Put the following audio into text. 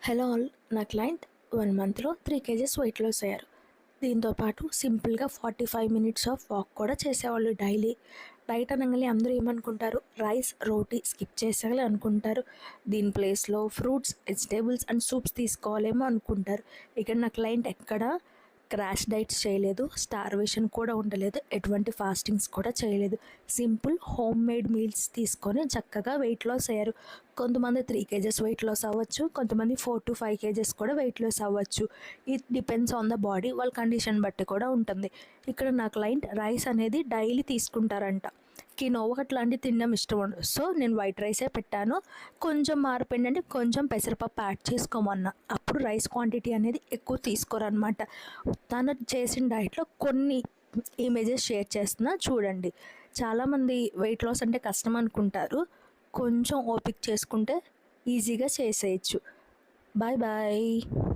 Hello all, నా client 1 మంత్లో 3 kgs weight loss అయ్యారు. దీంతోపాటు సింపుల్గా 45 minutes ఆఫ్ వాక్ కూడా చేసేవాళ్ళు డైలీ. డైట్ అనగానే అందరూ ఏమనుకుంటారు, రైస్ రోటీ స్కిప్ చేసేయాలి అనుకుంటారు. దీని ప్లేస్లో ఫ్రూట్స్, వెజిటేబుల్స్ అండ్ సూప్స్ తీసుకోవాలేమో అనుకుంటారు. ఇక్కడ నా క్లయింట్ ఎక్కడ క్రాష్ డైట్స్ చేయలేదు, స్టార్వేషన్ కూడా ఉండలేదు, ఎటువంటి ఫాస్టింగ్స్ కూడా చేయలేదు. సింపుల్ హోమ్ మేడ్ మీల్స్ తీసుకొని చక్కగా వెయిట్ లాస్ అయ్యారు. కొంతమంది 3 kgs వెయిట్ లాస్ అవ్వచ్చు, కొంతమంది 4 to 5 kgs కూడా వెయిట్ లాస్ అవ్వచ్చు. It depends on the body, వాళ్ళ కండిషన్ బట్టి కూడా ఉంటుంది. ఇక్కడ నా క్లయింట్ రైస్ అనేది డైలీ తీసుకుంటారంట. కినోవా అట్లాంటివి తినడం ఇష్టం ఉండదు. సో నేను వైట్ రైసే పెట్టాను. కొంచెం మార్పు ఏంటంటే కొంచెం పెసరపప్పు యాడ్ చేసుకోమన్నా, అప్పుడు రైస్ క్వాంటిటీ అనేది ఎక్కువ తీసుకోరనమాట. తను చేసిన డైట్లో కొన్ని ఇమేజెస్ షేర్ చేస్తున్నా చూడండి. చాలామంది వెయిట్ లాస్ అంటే కష్టం అనుకుంటారు. కొంచెం ఓపిక చేసుకుంటే ఈజీగా చేసేయచ్చు. Bye bye.